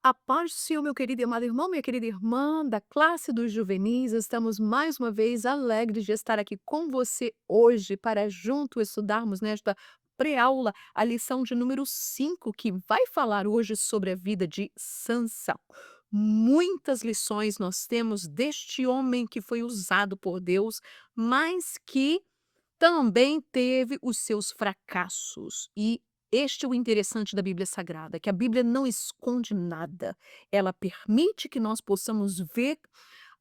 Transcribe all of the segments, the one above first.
A paz do Senhor, meu querido e amado irmão, minha querida irmã da classe dos juvenis, estamos mais uma vez alegres de estar aqui com você hoje para junto estudarmos nesta pré-aula a lição de número 5, que vai falar hoje sobre a vida de Sansão. Muitas lições nós temos deste homem que foi usado por Deus, mas que também teve os seus fracassos. E este é o interessante da Bíblia Sagrada, que a Bíblia não esconde nada. Ela permite que nós possamos ver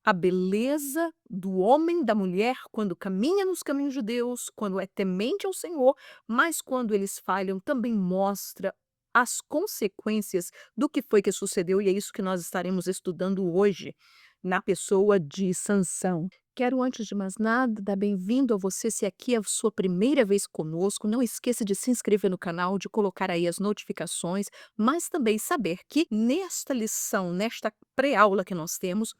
a beleza do homem, da mulher, quando caminha nos caminhos de Deus, quando é temente ao Senhor, mas quando eles falham, também mostra as consequências do que foi que sucedeu, e é isso que nós estaremos estudando hoje, na pessoa de Sansão. Quero, antes de mais nada, dar bem-vindo a você, se aqui é a sua primeira vez conosco. Não esqueça de se inscrever no canal, de colocar aí as notificações, mas também saber que nesta lição, nesta pré-aula que nós temos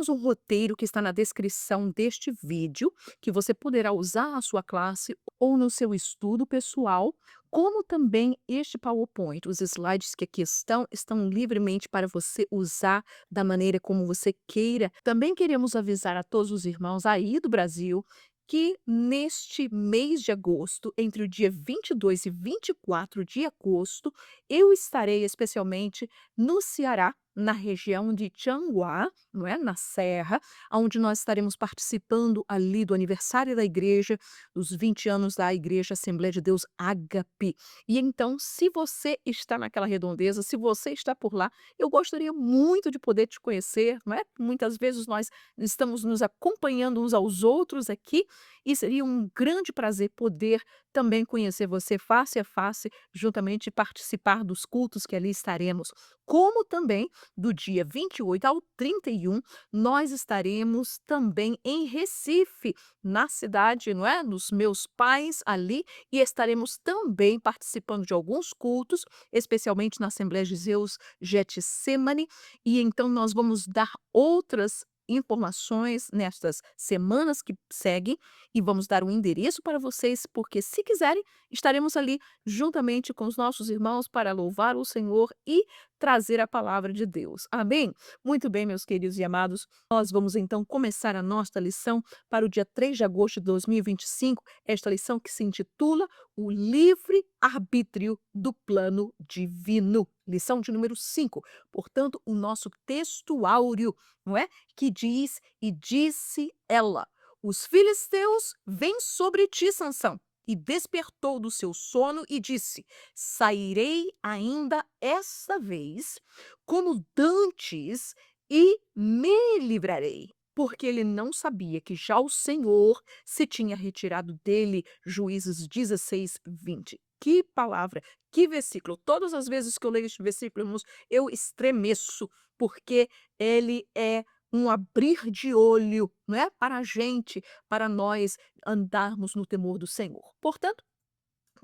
um roteiro que está na descrição deste vídeo, que você poderá usar na sua classe ou no seu estudo pessoal, como também este PowerPoint. Os slides que aqui estão livremente para você usar da maneira como você queira. Também queremos avisar a todos os irmãos aí do Brasil que neste mês de agosto, entre o dia 22 e 24 de agosto, eu estarei especialmente no Ceará, na região de Tianguá, não é? Na Serra, onde nós estaremos participando ali do aniversário da igreja, dos 20 anos da Igreja Assembleia de Deus Ágape. E então, se você está naquela redondeza, se você está por lá, eu gostaria muito de poder te conhecer, não é? Muitas vezes nós estamos nos acompanhando uns aos outros aqui, e seria um grande prazer poder também conhecer você face a face, juntamente participar dos cultos que ali estaremos. Como também do dia 28 ao 31, nós estaremos também em Recife, na cidade, não é, dos meus pais ali, e estaremos também participando de alguns cultos, especialmente na Assembleia de Deus Getsemane, e então nós vamos dar outras informações nestas semanas que seguem, e vamos dar um endereço para vocês, porque se quiserem, estaremos ali juntamente com os nossos irmãos para louvar o Senhor e trazer a palavra de Deus. Amém? Muito bem, meus queridos e amados, nós vamos então começar a nossa lição para o dia 3 de agosto de 2025, esta lição que se intitula O Livre Arbítrio do Plano Divino. Lição de número 5. Portanto, o nosso texto áureo, não é? Que diz: "E disse ela: os filisteus vêm sobre ti, Sansão. E despertou do seu sono e disse: sairei ainda esta vez, como dantes, e me livrarei. Porque ele não sabia que já o Senhor se tinha retirado dele. Juízes 16, 20. Que palavra, que versículo. Todas as vezes que eu leio este versículo, irmãos, eu estremeço, porque ele é um abrir de olho, não é? Para a gente, para nós andarmos no temor do Senhor. Portanto,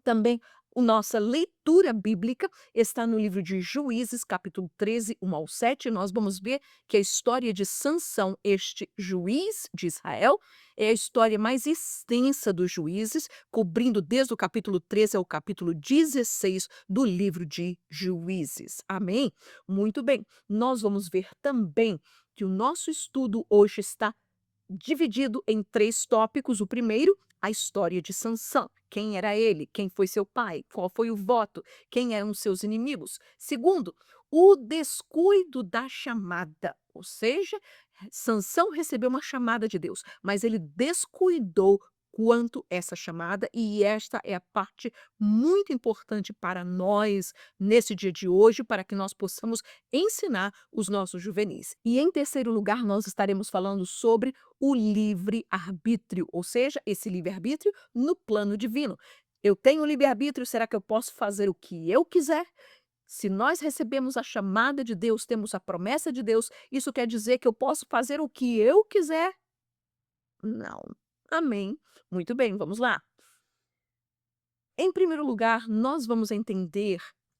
também a nossa leitura bíblica está no livro de Juízes, capítulo 13, 1 ao 7. Nós vamos ver que a história de Sansão, este juiz de Israel, é a história mais extensa dos juízes, cobrindo desde o capítulo 13 ao capítulo 16 do livro de Juízes. Amém? Muito bem. Nós vamos ver também que o nosso estudo hoje está dividido em 3 tópicos. O primeiro, a história de Sansão. Quem era ele? Quem foi seu pai? Qual foi o voto? Quem eram seus inimigos? Segundo, o descuido da chamada, ou seja, Sansão recebeu uma chamada de Deus, mas ele descuidou quanto essa chamada, e esta é a parte muito importante para nós nesse dia de hoje, para que nós possamos ensinar os nossos juvenis. E em terceiro lugar, nós estaremos falando sobre o livre-arbítrio, ou seja, esse livre-arbítrio no plano divino. Eu tenho livre-arbítrio, será que eu posso fazer o que eu quiser? Se nós recebemos a chamada de Deus, temos a promessa de Deus, isso quer dizer que eu posso fazer o que eu quiser? Não. Amém. Muito bem, vamos lá. Em primeiro lugar, nós vamos entender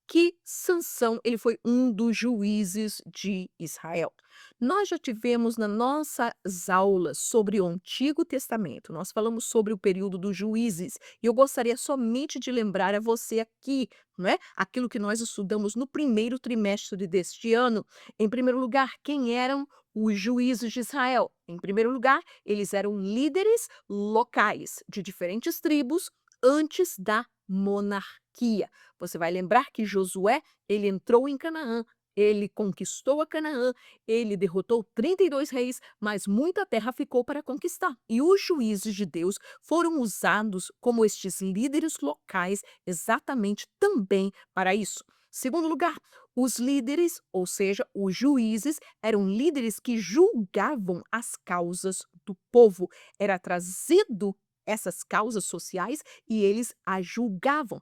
que Sansão ele foi um dos juízes de Israel. Nós já tivemos nas nossas aulas sobre o Antigo Testamento, nós falamos sobre o período dos juízes, e eu gostaria somente de lembrar a você aqui, não é? Aquilo que nós estudamos no primeiro trimestre deste ano. Em primeiro lugar, quem eram os juízes de Israel? Em primeiro lugar, eles eram líderes locais de diferentes tribos antes da monarquia. Você vai lembrar que Josué, ele entrou em Canaã, ele conquistou a Canaã, ele derrotou 32 reis, mas muita terra ficou para conquistar. E os juízes de Deus foram usados como estes líderes locais exatamente também para isso. Segundo lugar, os líderes, ou seja, os juízes, eram líderes que julgavam as causas do povo. Era trazido essas causas sociais e eles a julgavam.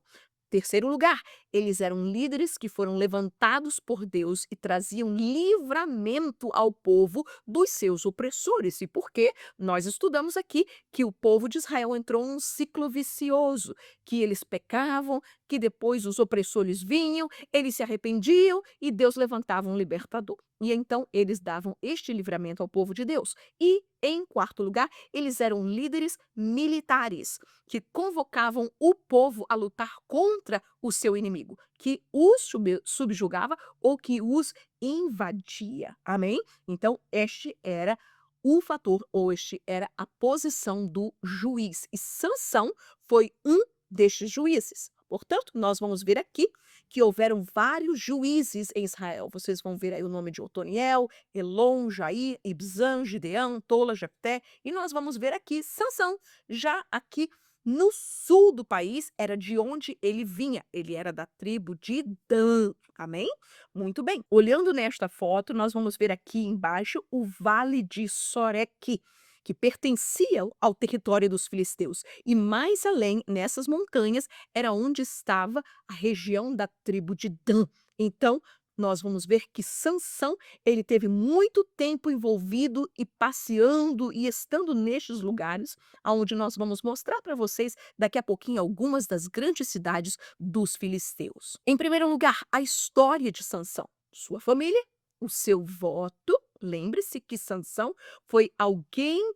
Terceiro lugar, eles eram líderes que foram levantados por Deus e traziam livramento ao povo dos seus opressores. E por quê? Nós estudamos aqui que o povo de Israel entrou num ciclo vicioso, que eles pecavam, que depois os opressores vinham, eles se arrependiam e Deus levantava um libertador. E então eles davam este livramento ao povo de Deus. E, em quarto lugar, eles eram líderes militares que convocavam o povo a lutar contra o seu inimigo, que os subjugava ou que os invadia. Amém? Então, este era o fator, ou este era a posição do juiz. E Sansão foi um destes juízes. Portanto, nós vamos ver aqui que houveram vários juízes em Israel. Vocês vão ver aí o nome de Otoniel, Elon, Jair, Ibzan, Gideão, Tola, Jefté, e nós vamos ver aqui Sansão, já aqui no sul do país, era de onde ele vinha. Ele era da tribo de Dan. Amém? Muito bem. Olhando nesta foto, nós vamos ver aqui embaixo o Vale de Soreque, que pertencia ao território dos filisteus. E mais além, nessas montanhas, era onde estava a região da tribo de Dan. Então, nós vamos ver que Sansão, ele teve muito tempo envolvido e passeando e estando nestes lugares, aonde nós vamos mostrar para vocês daqui a pouquinho algumas das grandes cidades dos filisteus. Em primeiro lugar, a história de Sansão, sua família, o seu voto. Lembre-se que Sansão foi alguém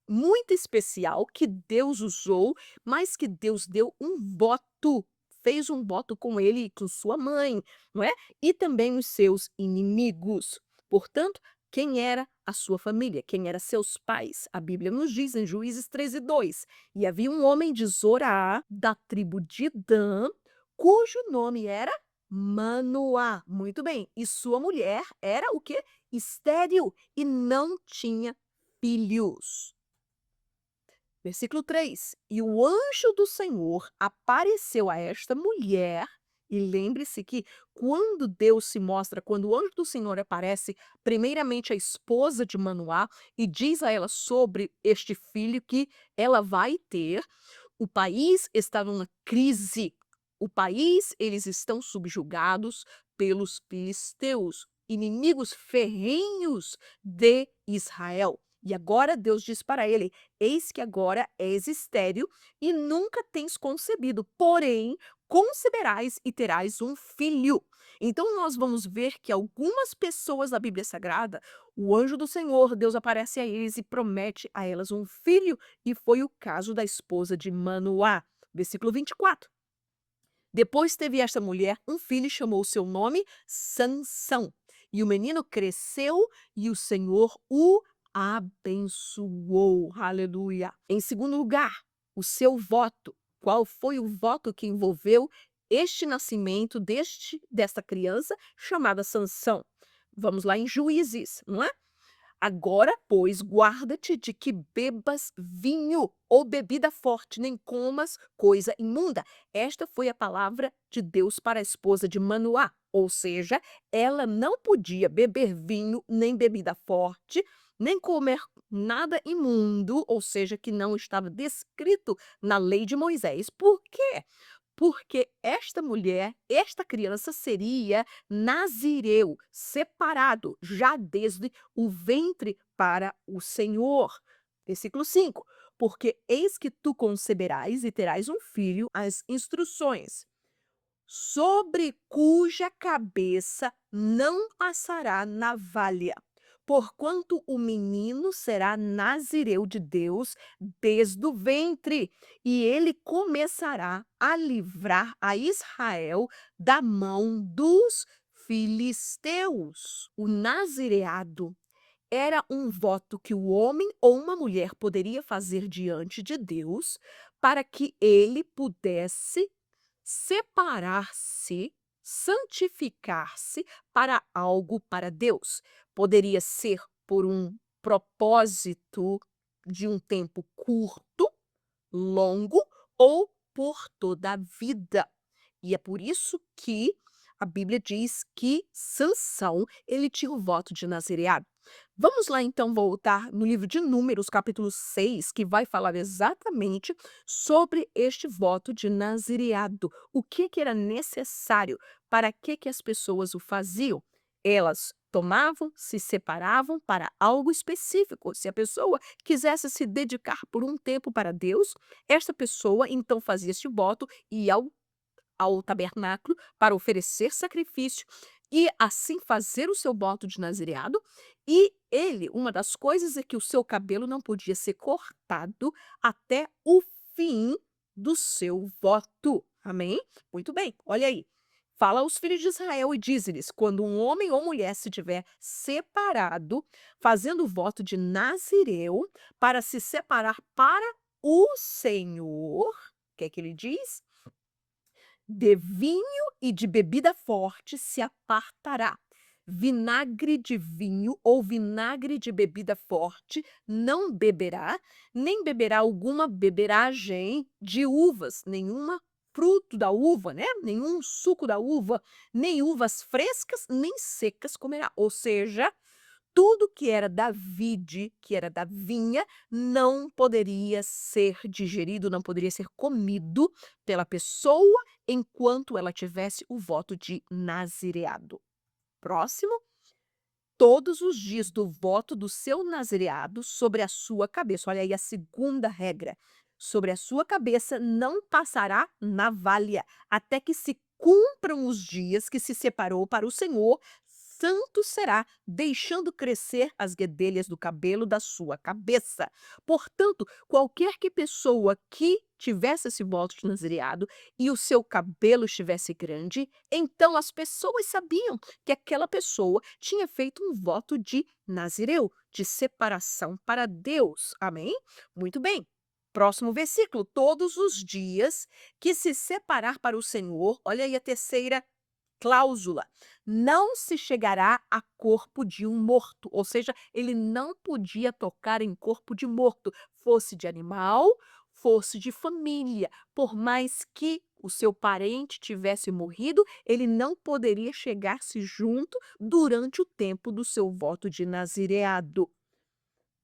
muito especial que Deus usou, mas que Deus deu um voto, fez um voto com ele e com sua mãe, não é? E também os seus inimigos. Portanto, quem era a sua família? Quem eram seus pais? A Bíblia nos diz em Juízes 13:2. E havia um homem de Zorá, da tribo de Dan, cujo nome era Manoá. Muito bem. E sua mulher era o quê? Estéril e não tinha filhos. Versículo 3: E o anjo do Senhor apareceu a esta mulher, e lembre-se que quando Deus se mostra, quando o anjo do Senhor aparece, primeiramente a esposa de Manoá, e diz a ela sobre este filho que ela vai ter. O país está numa crise. O país, eles estão subjugados pelos filisteus, inimigos ferrenhos de Israel. E agora Deus diz para ele: Eis que agora és estéril e nunca tens concebido, porém conceberás e terás um filho. Então nós vamos ver que algumas pessoas da Bíblia Sagrada, o anjo do Senhor, Deus aparece a eles e promete a elas um filho, e foi o caso da esposa de Manoá. Versículo 24. Depois teve esta mulher um filho e chamou o seu nome Sansão. E o menino cresceu e o Senhor o abençoou. Aleluia. Em segundo lugar, o seu voto. Qual foi o voto que envolveu este nascimento desta criança chamada Sansão? Vamos lá em Juízes, não é? Agora, pois, guarda-te de que bebas vinho ou bebida forte, nem comas coisa imunda. Esta foi a palavra de Deus para a esposa de Manoá. Ou seja, ela não podia beber vinho, nem bebida forte, nem comer nada imundo, ou seja, que não estava descrito na lei de Moisés. Por quê? Porque esta mulher, esta criança seria nazireu, separado já desde o ventre para o Senhor. Versículo 5: Porque eis que tu conceberás e terás um filho, as instruções. sobre cuja cabeça não passará navalha, porquanto o menino será nazireu de Deus desde o ventre, e ele começará a livrar a Israel da mão dos filisteus. O nazireado era um voto que o homem ou uma mulher poderia fazer diante de Deus para que ele pudesse separar-se, santificar-se para algo para Deus. Poderia ser por um propósito de um tempo curto, longo ou por toda a vida. E é por isso que a Bíblia diz que Sansão, ele tinha o voto de nazireado. Vamos lá então voltar no livro de Números, capítulo 6, que vai falar exatamente sobre este voto de nazireado. O que que era necessário, para que as pessoas o faziam? Elas tomavam, se separavam para algo específico. Se a pessoa quisesse se dedicar por um tempo para Deus, esta pessoa então fazia este voto e ia ao tabernáculo para oferecer sacrifício e assim fazer o seu voto de nazireado. E ele, uma das coisas é que o seu cabelo não podia ser cortado até o fim do seu voto. Amém? Muito bem, olha aí. Fala aos filhos de Israel e diz-lhes: quando um homem ou mulher se tiver separado, fazendo o voto de Nazireu, para se separar para o Senhor, o que é que ele diz? De vinho e de bebida forte se apartará. Vinagre de vinho ou vinagre de bebida forte não beberá, nem beberá alguma beberagem de uvas, nenhuma fruto da uva, né? Nenhum suco da uva, nem uvas frescas, nem secas comerá. Ou seja, tudo que era da vide, que era da vinha, não poderia ser digerido, não poderia ser comido pela pessoa enquanto ela tivesse o voto de nazireado. Próximo. Todos os dias do voto do seu nazireado sobre a sua cabeça. Olha aí a segunda regra. Sobre a sua cabeça não passará navalha, até que se cumpram os dias que se separou para o Senhor. Santo será, deixando crescer as guedelhas do cabelo da sua cabeça. Portanto, qualquer que pessoa que tivesse esse voto de nazireado e o seu cabelo estivesse grande, então as pessoas sabiam que aquela pessoa tinha feito um voto de nazireu, de separação para Deus. Amém? Muito bem. Próximo versículo. Todos os dias que se separar para o Senhor, olha aí a terceira cláusula, não se chegará a corpo de um morto, ou seja, ele não podia tocar em corpo de morto, fosse de animal, fosse de família, por mais que o seu parente tivesse morrido, ele não poderia chegar-se junto durante o tempo do seu voto de nazireado.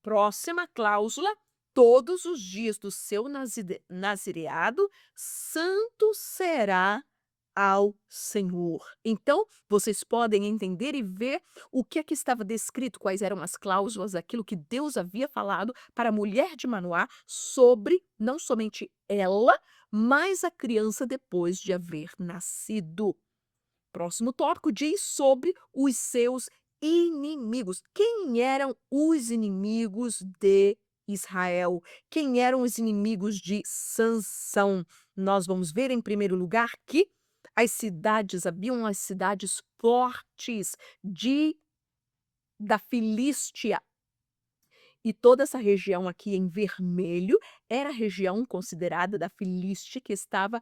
Próxima cláusula, todos os dias do seu nazireado, santo será ao Senhor. Então, vocês podem entender e ver o que é que estava descrito, quais eram as cláusulas, aquilo que Deus havia falado para a mulher de Manoá sobre não somente ela, mas a criança depois de haver nascido. Próximo tópico diz sobre os seus inimigos. Quem eram os inimigos de Israel? Quem eram os inimigos de Sansão? Nós vamos ver em primeiro lugar que as cidades, haviam as cidades fortes de da Filístia, e toda essa região aqui em vermelho era a região considerada da Filístia, que estava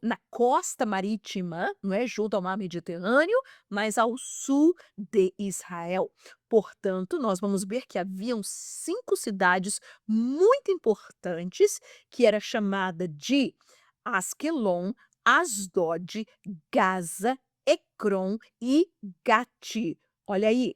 na costa marítima, não é, junto ao mar Mediterrâneo, mas ao sul de Israel. Portanto, nós vamos ver que haviam 5 cidades muito importantes, que era chamada de Asquelon, Asdod, Gaza, Ecrom e Gati. Olha aí,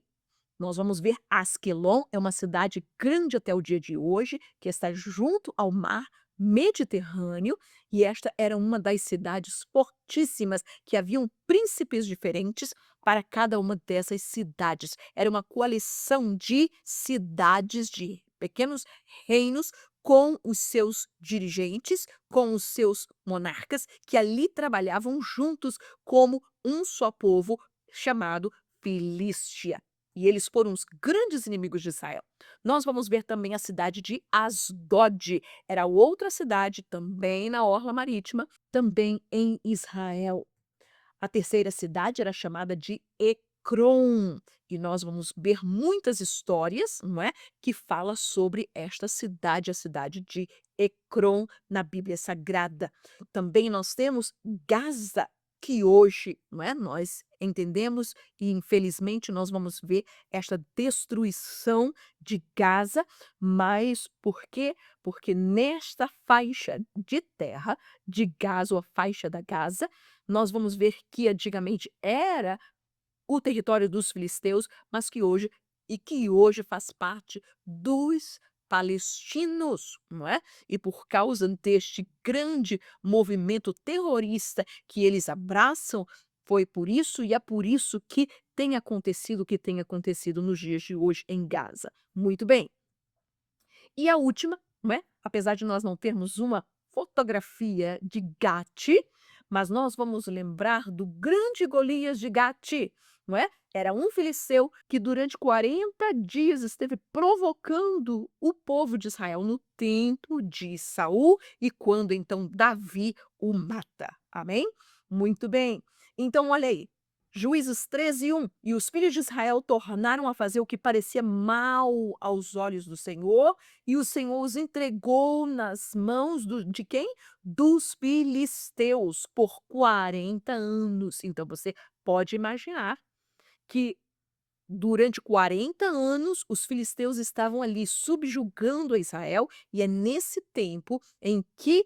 nós vamos ver Asquelon é uma cidade grande até o dia de hoje, que está junto ao mar Mediterrâneo, e esta era uma das cidades fortíssimas, que haviam príncipes diferentes para cada uma dessas cidades. Era uma coalição de cidades, de pequenos reinos com os seus dirigentes, com os seus monarcas, que ali trabalhavam juntos como um só povo chamado Filístia. E eles foram os grandes inimigos de Israel. Nós vamos ver também a cidade de Asdod. Era outra cidade, também na orla marítima, também em Israel. A terceira cidade era chamada de Ecrom. E nós vamos ver muitas histórias, não é, que fala sobre esta cidade, a cidade de Ecrom na Bíblia Sagrada. Também nós temos Gaza, que hoje, não é, nós entendemos e infelizmente nós vamos ver esta destruição de Gaza, mas por quê? Porque nesta faixa de terra de Gaza, ou a faixa da Gaza, nós vamos ver que antigamente era o território dos filisteus, mas que hoje faz parte dos palestinos, não é? E por causa deste grande movimento terrorista que eles abraçam, foi por isso e é por isso que tem acontecido o que tem acontecido nos dias de hoje em Gaza. Muito bem. E a última, não é? Apesar de nós não termos uma fotografia de Gate, mas nós vamos lembrar do grande Golias de Gate, não é? Era um filisteu que durante 40 dias esteve provocando o povo de Israel no templo de Saul e quando então Davi o mata. Amém? Muito bem. Então olha aí, Juízes 13:1. E os filhos de Israel tornaram a fazer o que parecia mal aos olhos do Senhor, e o Senhor os entregou nas mãos de quem? Dos filisteus por 40 anos. Então você pode imaginar que durante 40 anos os filisteus estavam ali subjugando a Israel, e é nesse tempo em que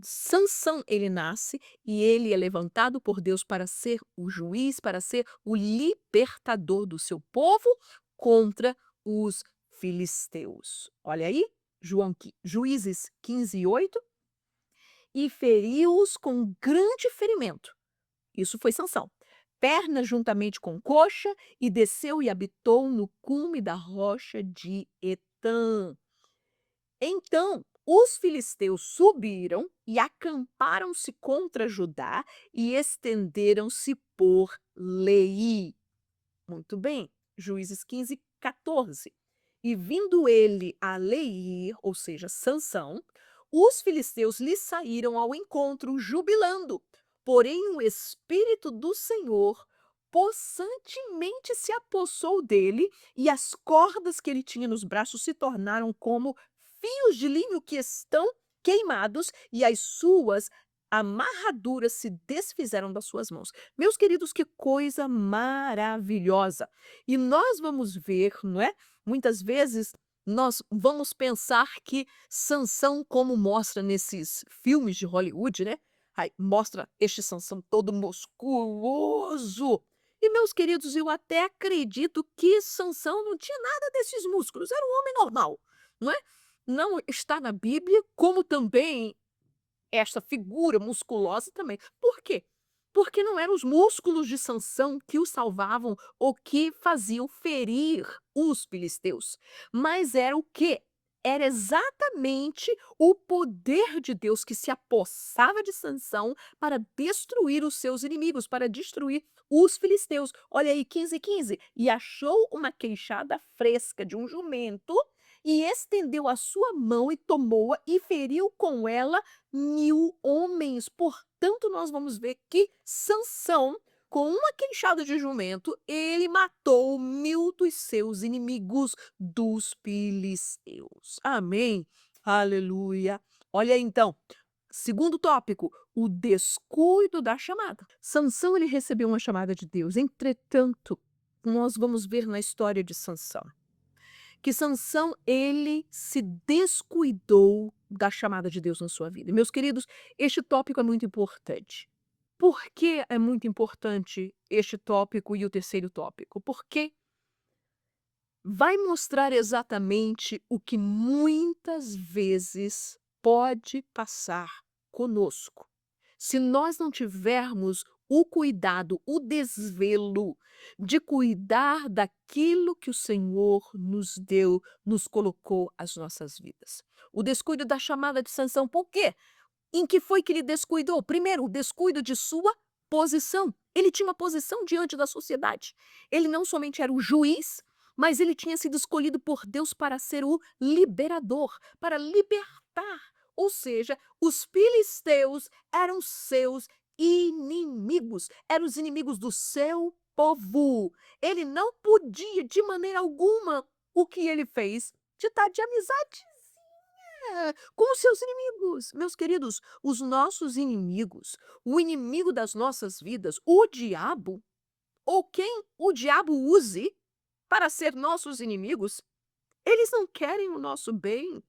Sansão ele nasce e ele é levantado por Deus para ser o juiz, para ser o libertador do seu povo contra os filisteus. Olha aí, Juízes 15:8. E feriu-os com grande ferimento. Isso foi Sansão. Perna juntamente com coxa, e desceu e habitou no cume da rocha de Etã. Então os filisteus subiram e acamparam-se contra Judá e estenderam-se por Leí. Muito bem, Juízes 15:14. E vindo ele a Leí, ou seja, Sansão, os filisteus lhe saíram ao encontro, jubilando. Porém, o Espírito do Senhor possantemente se apossou dele, e as cordas que ele tinha nos braços se tornaram como fios de linho que estão queimados, e as suas amarraduras se desfizeram das suas mãos. Meus queridos, que coisa maravilhosa! E nós vamos ver, não é? Muitas vezes nós vamos pensar que Sansão, como mostra nesses filmes de Hollywood, né? Aí mostra este Sansão todo musculoso. E, meus queridos, eu até acredito que Sansão não tinha nada desses músculos, era um homem normal, não é? Não está na Bíblia, como também esta figura musculosa também. Por quê? Porque não eram os músculos de Sansão que o salvavam ou que faziam ferir os filisteus, mas era o quê? Era exatamente o poder de Deus que se apossava de Sansão para destruir os seus inimigos, para destruir os filisteus. Olha aí, 15:15. E achou uma queixada fresca de um jumento e estendeu a sua mão e tomou-a e feriu com ela 1000 homens. Portanto, nós vamos ver que Sansão, com uma queixada de jumento, ele matou 1000 dos seus inimigos, dos filisteus. Amém. Aleluia. Olha aí, então, segundo tópico, o descuido da chamada. Sansão ele recebeu uma chamada de Deus. Entretanto, nós vamos ver na história de Sansão que Sansão ele se descuidou da chamada de Deus na sua vida. E, meus queridos, este tópico é muito importante. Por que é muito importante este tópico e o terceiro tópico? Porque vai mostrar exatamente o que muitas vezes pode passar conosco. Se nós não tivermos o cuidado, o desvelo de cuidar daquilo que o Senhor nos deu, nos colocou às nossas vidas. O descuido da chamada de Sansão, por quê? Em que foi que ele descuidou? Primeiro, o descuido de sua posição. Ele tinha uma posição diante da sociedade. Ele não somente era o juiz, mas ele tinha sido escolhido por Deus para ser o liberador, para libertar. Ou seja, os filisteus eram seus inimigos, eram os inimigos do seu povo. Ele não podia, de maneira alguma, o que ele fez, de estar de amizade com os seus inimigos. Meus queridos, os nossos inimigos, o inimigo das nossas vidas, o diabo, ou quem o diabo use para ser nossos inimigos, eles não querem o nosso bem,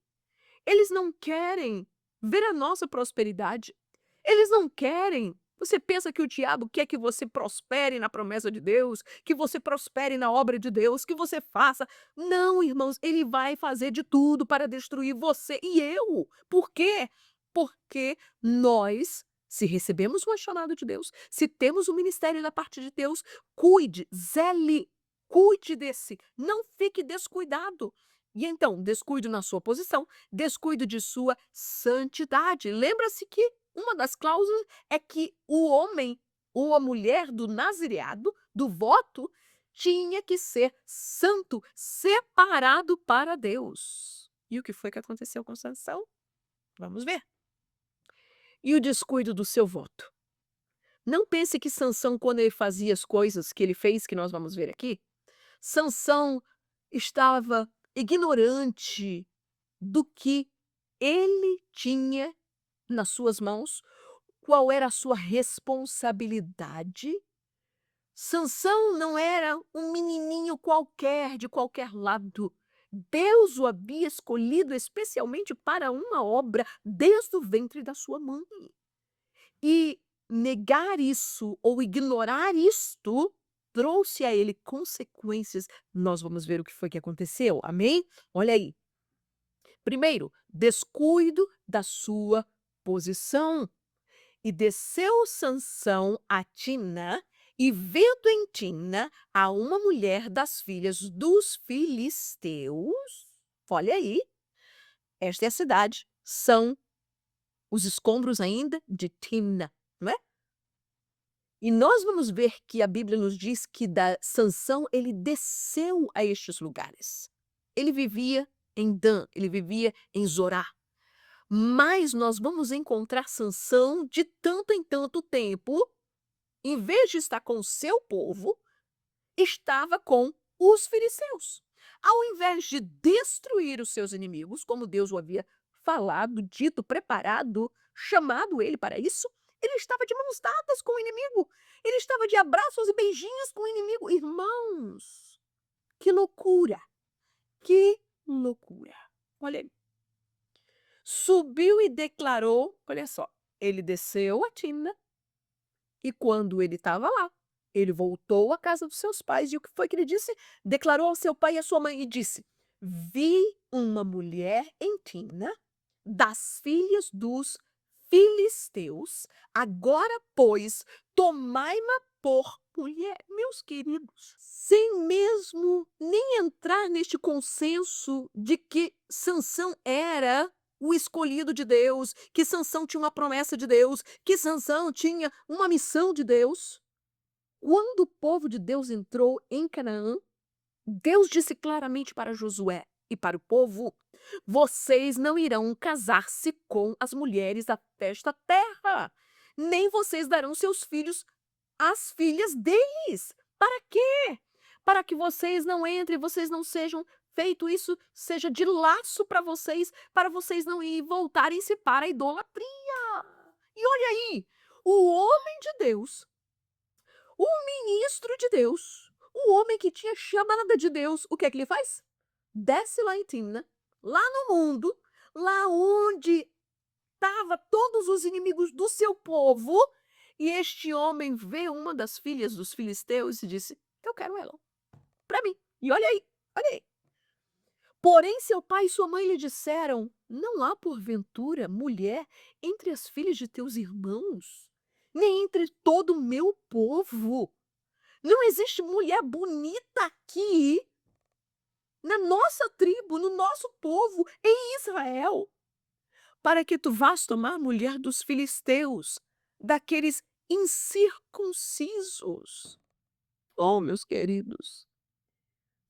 eles não querem ver a nossa prosperidade. Eles não querem. Você pensa que o diabo quer que você prospere na promessa de Deus, que você prospere na obra de Deus, que você faça. Não, irmãos, ele vai fazer de tudo para destruir você e eu. Por quê? Porque nós, se recebemos uma chamada de Deus, se temos o ministério da parte de Deus, cuide, zele, cuide desse, não fique descuidado. E então, descuido na sua posição, descuido de sua santidade. Lembra-se que uma das cláusulas é que o homem ou a mulher do nazireado, do voto, tinha que ser santo, separado para Deus. E o que foi que aconteceu com Sansão? Vamos ver. E o descuido do seu voto? Não pense que Sansão, quando ele fazia as coisas que ele fez, que nós vamos ver aqui, Sansão estava ignorante do que ele tinha nas suas mãos, qual era a sua responsabilidade. Sansão não era um menininho qualquer, de qualquer lado. Deus o havia escolhido especialmente para uma obra desde o ventre da sua mãe. E negar isso ou ignorar isto trouxe a ele consequências. Nós vamos ver o que foi que aconteceu, amém? Olha aí. Primeiro, descuido da sua posição. E desceu Sansão a Timna, e vendo em Timna a uma mulher das filhas dos filisteus, olha aí, esta é a cidade, são os escombros ainda de Timna, não é? E nós vamos ver que a Bíblia nos diz que Sansão ele desceu a estes lugares. Ele vivia em Dan, ele vivia em Zorá. Mas nós vamos encontrar Sansão de tanto em tanto tempo, em vez de estar com o seu povo, estava com os filisteus. Ao invés de destruir os seus inimigos, como Deus o havia falado, dito, preparado, chamado ele para isso, ele estava de mãos dadas com o inimigo. Ele estava de abraços e beijinhos com o inimigo. Irmãos, que loucura! Que loucura! Olha aí. Subiu e declarou, olha só, ele desceu a Timna e quando ele estava lá, ele voltou à casa dos seus pais e o que foi que ele disse? Declarou ao seu pai e à sua mãe e disse: vi uma mulher em Timna das filhas dos filisteus, agora, pois, tomai-ma por mulher. Meus queridos, sem mesmo nem entrar neste consenso de que Sansão era o escolhido de Deus, que Sansão tinha uma promessa de Deus, que Sansão tinha uma missão de Deus. Quando o povo de Deus entrou em Canaã, Deus disse claramente para Josué e para o povo: vocês não irão casar-se com as mulheres desta terra, nem vocês darão seus filhos às filhas deles. Para quê? Para que vocês não entrem, vocês não sejam feito isso, seja de laço para vocês não ir voltarem-se para a idolatria. E olha aí, o homem de Deus, o ministro de Deus, o homem que tinha chamada de Deus, o que é que ele faz? Desce lá em Timna, lá no mundo, lá onde estavam todos os inimigos do seu povo, e este homem vê uma das filhas dos filisteus e disse: eu quero ela, para mim. E olha aí, olha aí. Porém, seu pai e sua mãe lhe disseram: não há porventura mulher entre as filhas de teus irmãos? nem entre todo o meu povo. Não existe mulher bonita aqui, na nossa tribo, no nosso povo, em Israel, para que tu vás tomar a mulher dos filisteus, daqueles incircuncisos. Oh, meus queridos,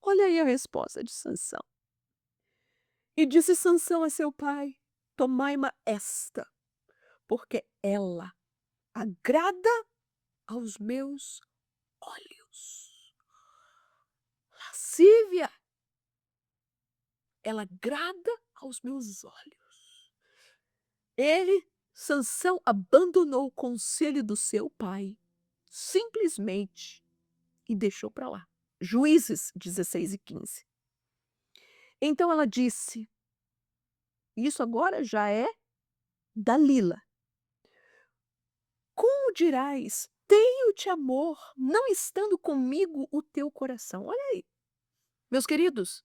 olha aí a resposta de Sansão. E disse Sansão a seu pai: tomai-ma esta, porque ela agrada aos meus olhos. Lascívia, ela agrada aos meus olhos. Ele, Sansão, abandonou o conselho do seu pai, simplesmente, e deixou para lá. Juízes 16:15. Então ela disse, isso agora já é Dalila: como dirás, tenho-te amor, não estando comigo o teu coração? Olha aí, meus queridos,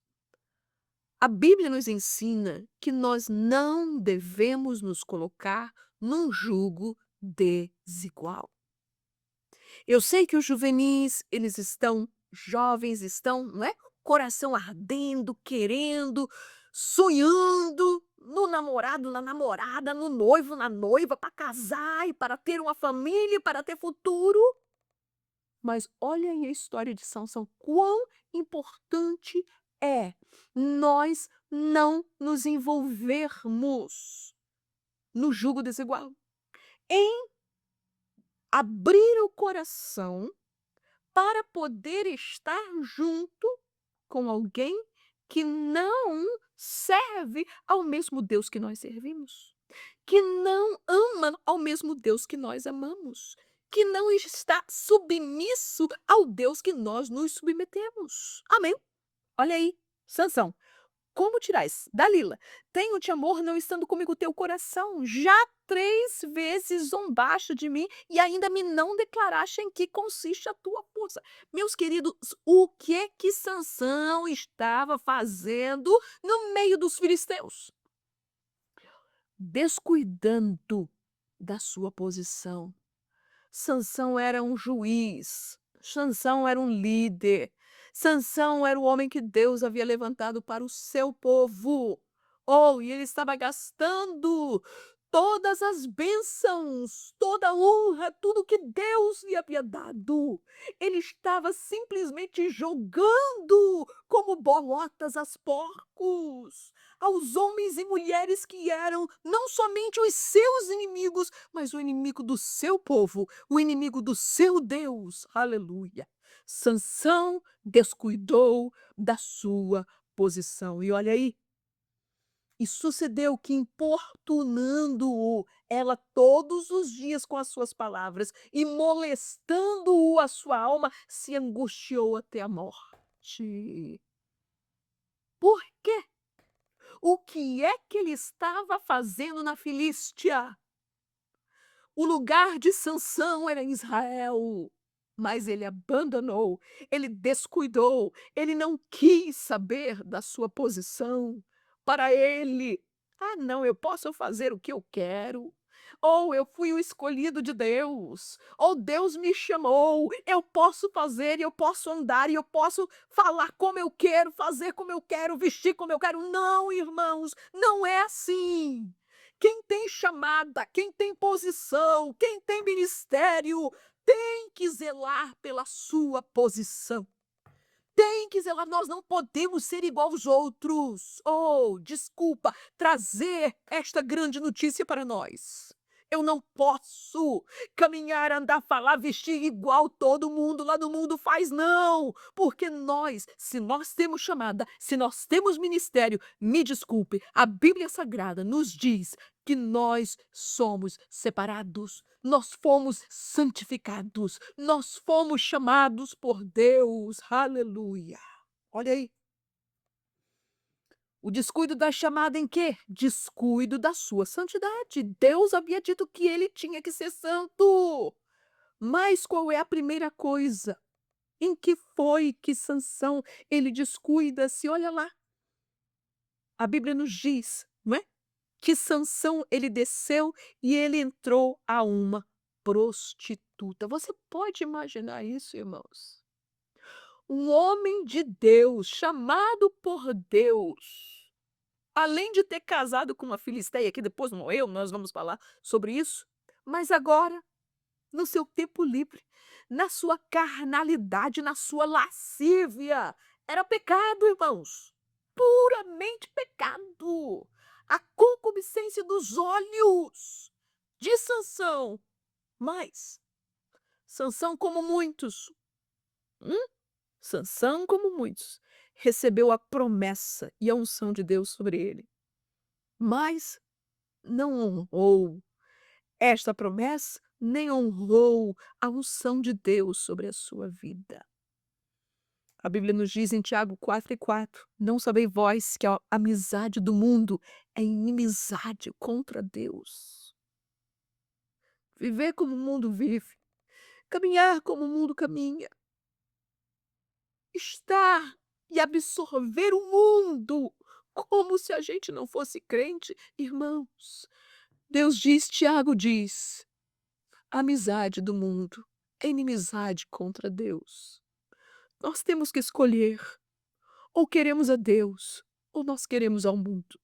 a Bíblia nos ensina que nós não devemos nos colocar num jugo desigual. Eu sei que os juvenis, eles estão jovens, estão, não é, coração ardendo, querendo, sonhando no namorado, na namorada, no noivo, na noiva, para casar e para ter uma família, para ter futuro. Mas olha aí a história de Sansão, quão importante é nós não nos envolvermos no jugo desigual, em abrir o coração para poder estar junto com alguém que não serve ao mesmo Deus que nós servimos, que não ama ao mesmo Deus que nós amamos, que não está submisso ao Deus que nós nos submetemos. Amém? Olha aí, Sansão. Como tirais? Dalila, tenho-te amor não estando comigo o teu coração. Já 3 vezes zombaste de mim e ainda me não declaraste em que consiste a tua força. Meus queridos, o que Sansão estava fazendo no meio dos filisteus? Descuidando da sua posição. Sansão era um juiz, Sansão era um líder, Sansão era o homem que Deus havia levantado para o seu povo. Oh, e ele estava gastando todas as bênçãos, toda a honra, tudo que Deus lhe havia dado. Ele estava simplesmente jogando como bolotas aos porcos, aos homens e mulheres que eram não somente os seus inimigos, mas o inimigo do seu povo, o inimigo do seu Deus. Aleluia. Sansão descuidou da sua posição. E olha aí, e sucedeu que, importunando-o, ela todos os dias com as suas palavras e molestando-o a sua alma, se angustiou até a morte. Por quê? O que é que ele estava fazendo na Filístia? O lugar de Sansão era em Israel, mas ele abandonou, ele descuidou, ele não quis saber da sua posição. Para ele, ah, não, eu posso fazer o que eu quero. Ou eu fui o escolhido de Deus, ou Deus me chamou, eu posso fazer, eu posso andar, e eu posso falar como eu quero, fazer como eu quero, vestir como eu quero. Não, irmãos, não é assim. Quem tem chamada, quem tem posição, quem tem ministério, tem que zelar pela sua posição. Tem que zelar, nós não podemos ser igual aos outros. Oh, desculpa, trazer esta grande notícia para nós. Eu não posso caminhar, andar, falar, vestir igual todo mundo lá no mundo faz, não. Porque nós, se nós temos chamada, se nós temos ministério, me desculpe, a Bíblia Sagrada nos diz que nós somos separados, nós fomos santificados, nós fomos chamados por Deus. Aleluia. Olha aí. O descuido da chamada em quê? Descuido da sua santidade. Deus havia dito que ele tinha que ser santo. Mas qual é a primeira coisa? Em que foi que Sansão ele descuida-se? Olha lá. A Bíblia nos diz, não é? Que Sansão ele desceu e ele entrou a uma prostituta. Você pode imaginar isso, irmãos? Um homem de Deus, chamado por Deus, além de ter casado com uma filisteia que depois morreu, nós vamos falar sobre isso, mas agora, no seu tempo livre, na sua carnalidade, na sua lascívia, era pecado, irmãos, puramente pecado. A concupiscência dos olhos de Sansão, mas Sansão, como muitos, hum, Sansão, como muitos, recebeu a promessa e a unção de Deus sobre ele, mas não honrou esta promessa, nem honrou a unção de Deus sobre a sua vida. A Bíblia nos diz em Tiago 4:4, não sabeis vós que a amizade do mundo é inimizade contra Deus. Viver como o mundo vive, caminhar como o mundo caminha, estar e absorver o mundo como se a gente não fosse crente, irmãos. Deus diz, Tiago diz, a amizade do mundo é inimizade contra Deus. Nós temos que escolher, ou queremos a Deus, ou nós queremos ao mundo.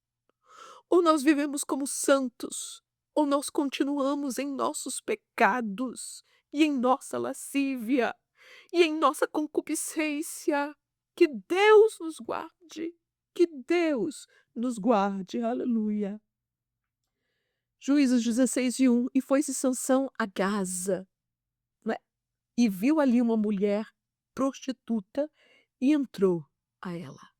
Ou nós vivemos como santos, ou nós continuamos em nossos pecados e em nossa lascívia e em nossa concupiscência. Que Deus nos guarde, que Deus nos guarde, aleluia. Juízes 16:1, e foi-se Sansão a Gaza, não é? E viu ali uma mulher prostituta e entrou a ela.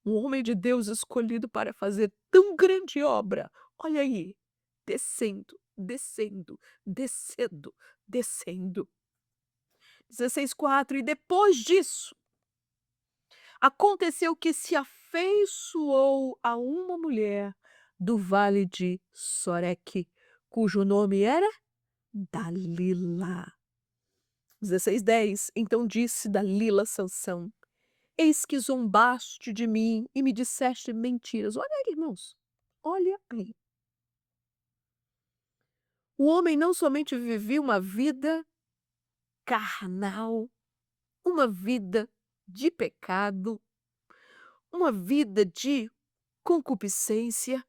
Um homem de Deus escolhido para fazer tão grande obra, olha aí, descendo, descendo, descendo, descendo. 16:4, e depois disso, aconteceu que se afeiçoou a uma mulher do vale de Soreque, cujo nome era Dalila. 16:10, então disse Dalila a Sansão, eis que zombaste de mim e me disseste mentiras. Olha aí, irmãos, olha aí. O homem não somente vivia uma vida carnal, uma vida de pecado, uma vida de concupiscência,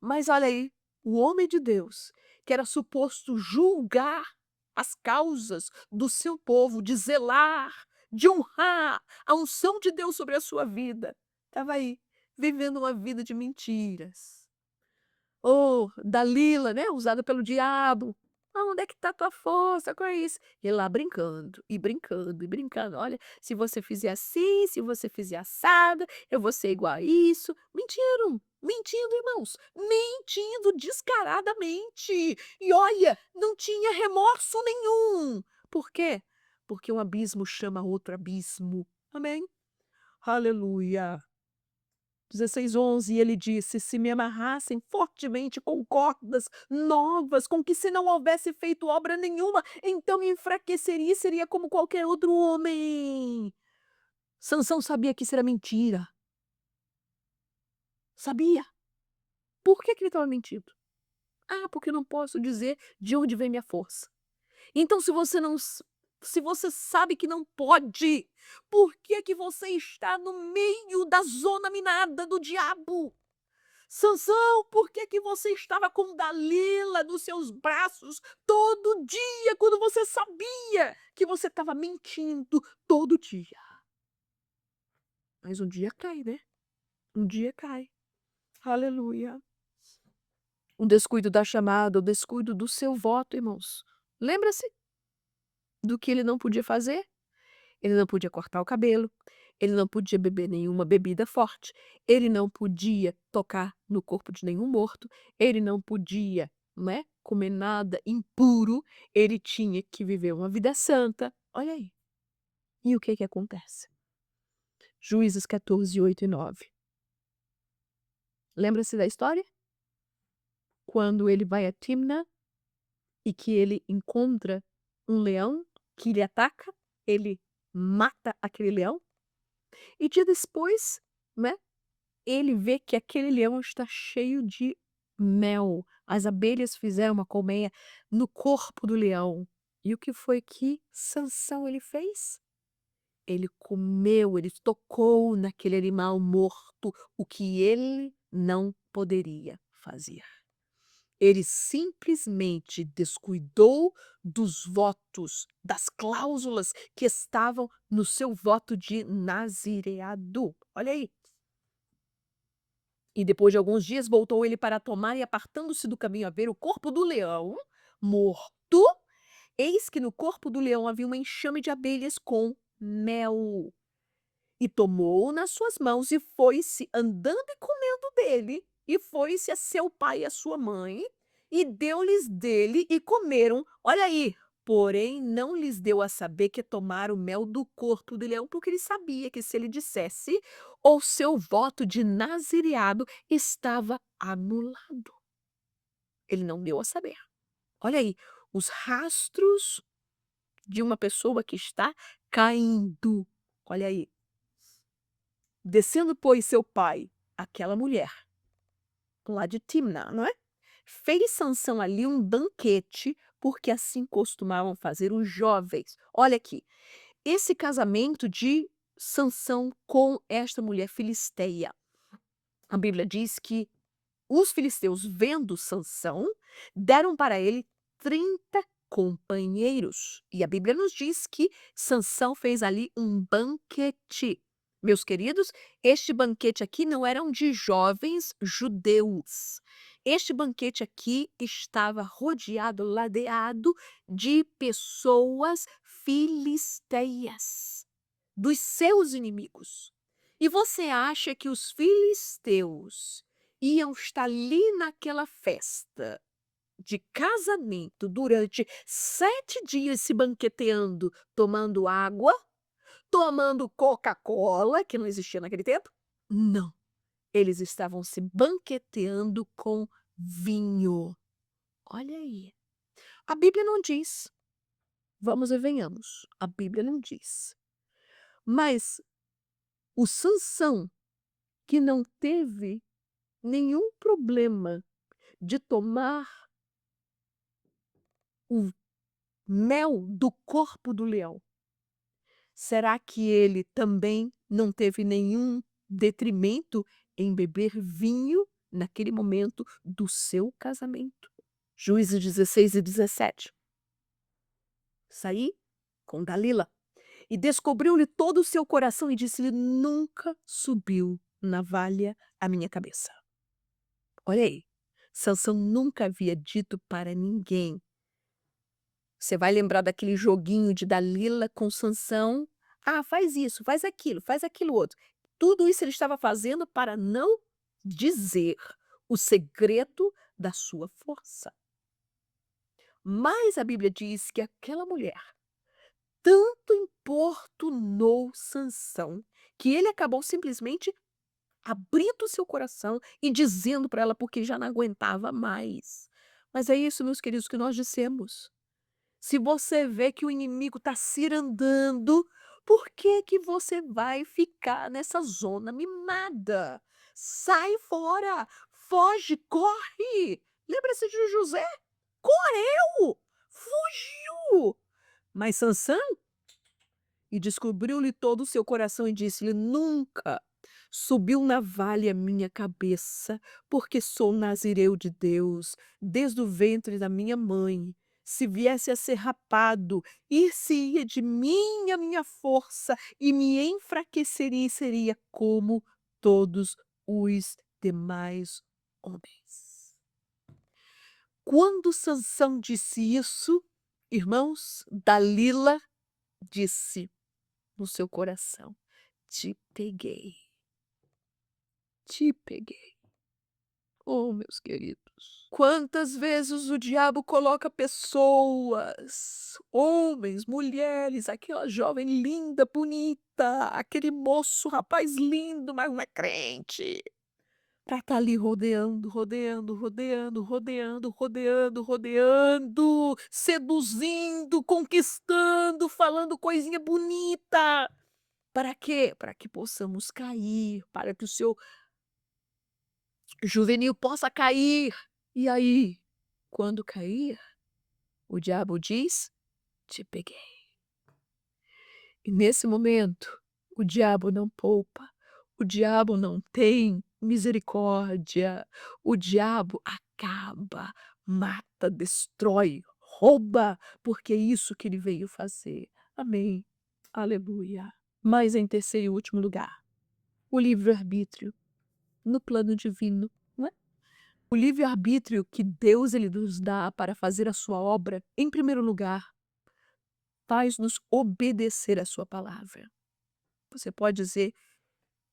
mas olha aí, o homem de Deus, que era suposto julgar as causas do seu povo, de zelar, de honrar a unção de Deus sobre a sua vida, estava aí, vivendo uma vida de mentiras. Oh, Dalila, né, usada pelo diabo. Onde é que está tua força? Qual é isso? E lá brincando, e brincando, e brincando. Olha, se você fizer assim, se você fizer assado, eu vou ser igual a isso. Mentiram, mentindo, irmãos, mentindo descaradamente. E olha, não tinha remorso nenhum. Por quê? Porque um abismo chama outro abismo. Amém? Aleluia. 16:11, e ele disse, se me amarrassem fortemente com cordas novas, com que se não houvesse feito obra nenhuma, então me enfraqueceria e seria como qualquer outro homem. Sansão sabia que isso era mentira. Sabia. Por que que ele estava mentindo? Ah, porque eu não posso dizer de onde vem minha força. Então se você sabe que não pode, por que que você está no meio da zona minada do diabo? Sansão, por que que você estava com Dalila nos seus braços todo dia, quando você sabia que você estava mentindo todo dia? Mas um dia cai, né? Um dia cai. Aleluia. Um descuido da chamada, o descuido do seu voto, irmãos. Lembra-se do que ele não podia fazer? Ele não podia cortar o cabelo, ele não podia beber nenhuma bebida forte, ele não podia tocar no corpo de nenhum morto, ele não podia, né, comer nada impuro, ele tinha que viver uma vida santa. Olha aí. E o que que acontece? Juízes 14, 8 e 9. Lembra-se da história? Quando ele vai a Timna e que ele encontra um leão que lhe ataca, ele mata aquele leão, e dia depois, né, ele vê que aquele leão está cheio de mel. As abelhas fizeram uma colmeia no corpo do leão. E o que foi que Sansão ele fez? Ele comeu, ele tocou naquele animal morto, o que ele não poderia fazer. Ele simplesmente descuidou dos votos, das cláusulas que estavam no seu voto de nazireado. Olha aí. E depois de alguns dias voltou ele para tomar e apartando-se do caminho a ver o corpo do leão morto, eis que no corpo do leão havia uma enxame de abelhas com mel. E tomou-o nas suas mãos e foi-se andando e comendo dele, e foi-se a seu pai e a sua mãe, e deu-lhes dele e comeram. Olha aí, porém não lhes deu a saber que tomaram o mel do corpo do leão, porque ele sabia que se ele dissesse, o seu voto de nazireado estava anulado. Ele não deu a saber. Olha aí, os rastros de uma pessoa que está caindo. Olha aí. Descendo, pois, seu pai, aquela mulher, lá de Timná, não é? Fez Sansão ali um banquete, porque assim costumavam fazer os jovens. Olha aqui, esse casamento de Sansão com esta mulher filisteia. A Bíblia diz que os filisteus, vendo Sansão, deram para ele 30 companheiros. E a Bíblia nos diz que Sansão fez ali um banquete. Meus queridos, este banquete aqui não eram de jovens judeus. Este banquete aqui estava rodeado, ladeado de pessoas filisteias, dos seus inimigos. E você acha que os filisteus iam estar ali naquela festa de casamento durante 7 dias se banqueteando, tomando água, tomando Coca-Cola, que não existia naquele tempo? Não, eles estavam se banqueteando com vinho. Olha aí, a Bíblia não diz, vamos e venhamos, a Bíblia não diz. Mas o Sansão, que não teve nenhum problema de tomar o mel do corpo do leão, será que ele também não teve nenhum detrimento em beber vinho naquele momento do seu casamento? Juízes 16 e 17. Saí com Dalila e descobriu-lhe todo o seu coração e disse-lhe: nunca subiu navalha à minha cabeça. Olha aí, Sansão nunca havia dito para ninguém. Você vai lembrar daquele joguinho de Dalila com Sansão. Ah, faz isso, faz aquilo outro. Tudo isso ele estava fazendo para não dizer o segredo da sua força. Mas a Bíblia diz que aquela mulher tanto importunou Sansão que ele acabou simplesmente abrindo seu coração e dizendo para ela porque já não aguentava mais. Mas é isso, meus queridos, que nós dissemos. Se você vê que o inimigo está cirandando, por que que você vai ficar nessa zona mimada? Sai fora, foge, corre. Lembra-se de José? Correu, fugiu. Mas Sansão e descobriu-lhe todo o seu coração e disse-lhe: nunca subiu navalha a minha cabeça, porque sou nazireu de Deus, desde o ventre da minha mãe. Se viesse a ser rapado, ir-se-ia de mim a minha força e me enfraqueceria e seria como todos os demais homens. Quando Sansão disse isso, irmãos, Dalila disse no seu coração: te peguei, te peguei. Oh, meus queridos, quantas vezes o diabo coloca pessoas, homens, mulheres, aquela jovem linda, bonita, aquele moço, rapaz lindo, mas não é crente, para estar ali rodeando, rodeando, rodeando, rodeando, rodeando, rodeando, seduzindo, conquistando, falando coisinha bonita. Para quê? Para que possamos cair, para que o seu juvenil possa cair. E aí? Quando cair, o diabo diz: "Te peguei". E nesse momento, o diabo não poupa, o diabo não tem misericórdia, o diabo acaba, mata, destrói, rouba, porque é isso que ele veio fazer. Amém. Aleluia. Mas em terceiro e último lugar, o livre-arbítrio no plano divino, não é? O livre-arbítrio que Deus ele nos dá para fazer a sua obra, em primeiro lugar, faz-nos obedecer a sua palavra. Você pode dizer: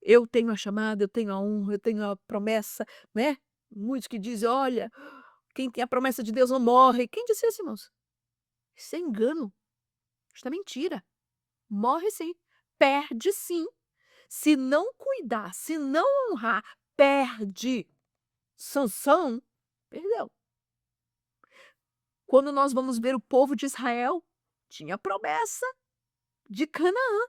"Eu tenho a chamada, eu tenho a honra, eu tenho a promessa", né. Muitos que dizem: "Olha, quem tem a promessa de Deus não morre". Quem disse isso, irmãos? Isso é engano, isso é mentira. Morre sim, perde sim. Se não cuidar, se não honrar, perde. Sansão perdeu. Quando nós vamos ver o povo de Israel, tinha promessa de Canaã,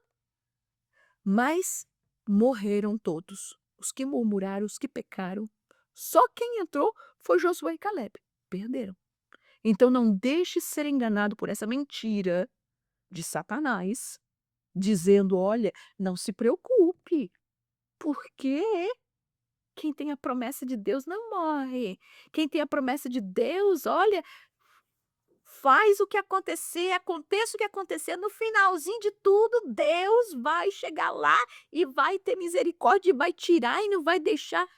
mas morreram todos. Os que murmuraram, os que pecaram. Só quem entrou foi Josué e Caleb. Perderam. Então não deixe ser enganado por essa mentira de Satanás, dizendo: "Olha, não se preocupe, porque quem tem a promessa de Deus não morre. Quem tem a promessa de Deus, olha, faz o que acontecer, aconteça o que acontecer, no finalzinho de tudo, Deus vai chegar lá e vai ter misericórdia e vai tirar e não vai deixar".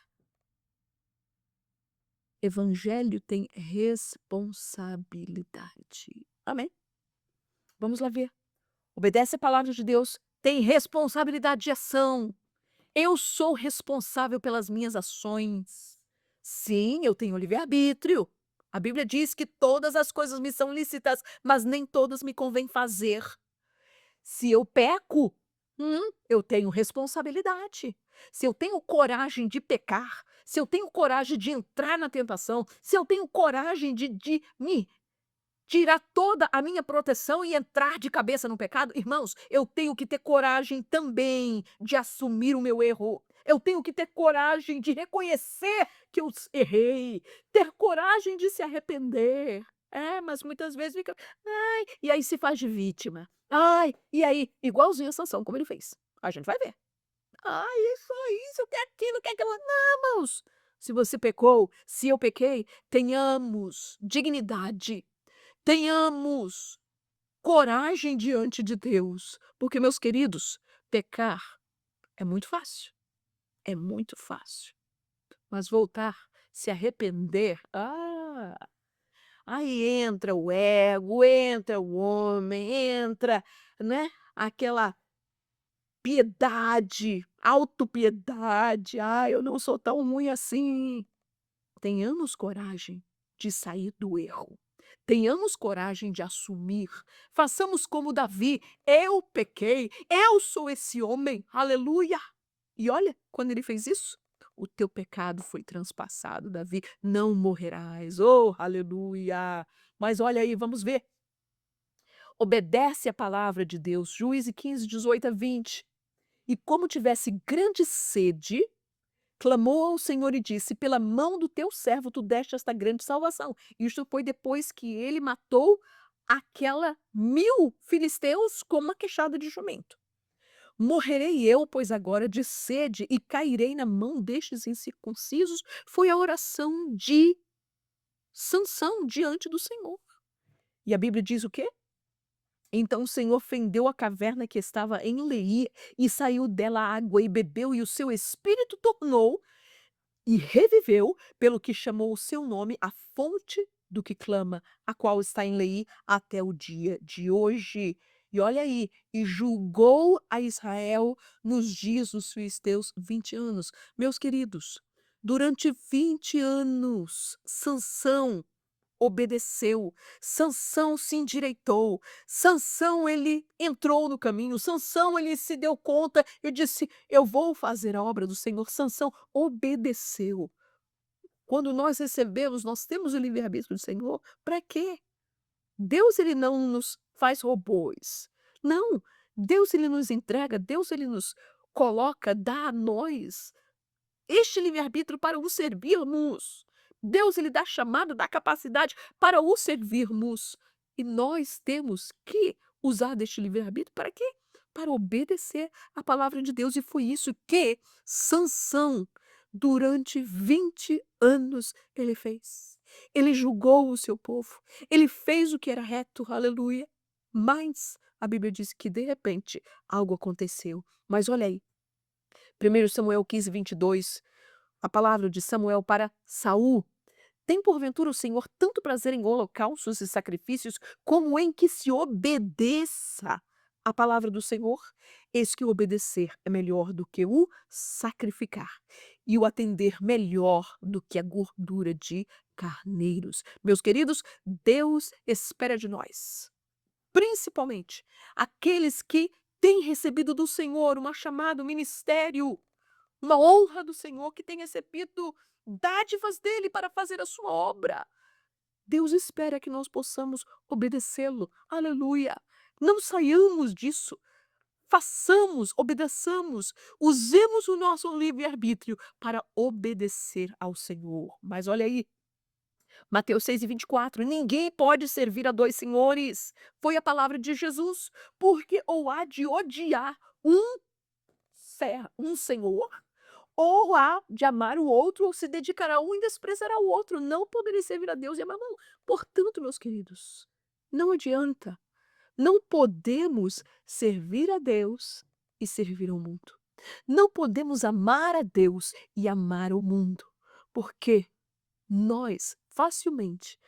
Evangelho tem responsabilidade. Amém? Vamos lá ver. Obedece a palavra de Deus, tem responsabilidade de ação. Eu sou responsável pelas minhas ações. Sim, eu tenho livre-arbítrio. A Bíblia diz que todas as coisas me são lícitas, mas nem todas me convém fazer. Se eu peco, eu tenho responsabilidade. Se eu tenho coragem de pecar, se eu tenho coragem de entrar na tentação, se eu tenho coragem de me tirar toda a minha proteção e entrar de cabeça no pecado, irmãos, eu tenho que ter coragem também de assumir o meu erro. Eu tenho que ter coragem de reconhecer que eu errei, ter coragem de se arrepender. É, mas muitas vezes fica, ai, e aí se faz de vítima. Ai, e aí, igualzinho a Sansão, como ele fez. A gente vai ver. Ai, isso, que aquilo, que aquilo. Não, irmãos. Se você pecou, se eu pequei, tenhamos dignidade. Tenhamos coragem diante de Deus, porque, meus queridos, pecar é muito fácil, é muito fácil, mas voltar, se arrepender, aí entra o ego, entra o homem, entra, né, aquela piedade, autopiedade, eu não sou tão ruim assim". Tenhamos coragem de sair do erro. Tenhamos coragem de assumir. Façamos como Davi. Eu pequei. Eu sou esse homem. Aleluia. E olha, quando ele fez isso, o teu pecado foi transpassado, Davi. Não morrerás. Oh, aleluia. Mas olha aí, vamos ver. Obedece a palavra de Deus. Juízes 15, 18 a 20. E como tivesse grande sede, clamou ao Senhor e disse: "Pela mão do teu servo tu deste esta grande salvação". Isto foi depois que ele matou aquela 1000 filisteus com uma queixada de jumento. "Morrerei eu, pois agora de sede, e cairei na mão destes incircuncisos", foi a oração de Sansão diante do Senhor. E a Bíblia diz o quê? Então o Senhor fendeu a caverna que estava em Leí, e saiu dela água, e bebeu, e o seu espírito tornou e reviveu, pelo que chamou o seu nome a fonte do que clama, a qual está em Leí até o dia de hoje. E olha aí, e julgou a Israel nos dias dos filisteus 20 anos. Meus queridos, durante 20 anos, Sansão obedeceu, Sansão se endireitou, Sansão ele entrou no caminho, Sansão ele se deu conta e disse: "Eu vou fazer a obra do Senhor". Sansão obedeceu. Quando nós recebemos, nós temos o livre-arbítrio do Senhor, para quê? Deus ele não nos faz robôs. Não, Deus ele nos entrega, Deus ele nos coloca, dá a nós este livre-arbítrio para o servirmos, Deus ele dá chamada, dá capacidade para o servirmos. E nós temos que usar deste livre-arbítrio para quê? Para obedecer a palavra de Deus. E foi isso que Sansão, durante 20 anos, ele fez. Ele julgou o seu povo. Ele fez o que era reto, aleluia. Mas a Bíblia diz que, de repente, algo aconteceu. Mas olha aí, 1 Samuel 15, 22, a palavra de Samuel para Saul. Tem porventura o Senhor tanto prazer em holocaustos e sacrifícios, como em que se obedeça a palavra do Senhor? Eis que o obedecer é melhor do que o sacrificar, e o atender melhor do que a gordura de carneiros. Meus queridos, Deus espera de nós, principalmente aqueles que têm recebido do Senhor uma chamada, um ministério, uma honra do Senhor, que tem recebido dádivas dele para fazer a sua obra. Deus espera que nós possamos obedecê-lo. Aleluia! Não saiamos disso. Façamos, obedeçamos, usemos o nosso livre-arbítrio para obedecer ao Senhor. Mas olha aí, Mateus 6:24, ninguém pode servir a dois senhores. Foi a palavra de Jesus, porque ou há de odiar um senhor, ou há de amar o outro, ou se dedicar a um e desprezar ao outro. Não poderia servir a Deus e a Mamon. Portanto, meus queridos, não adianta. Não podemos servir a Deus e servir ao mundo. Não podemos amar a Deus e amar o mundo, porque nós facilmente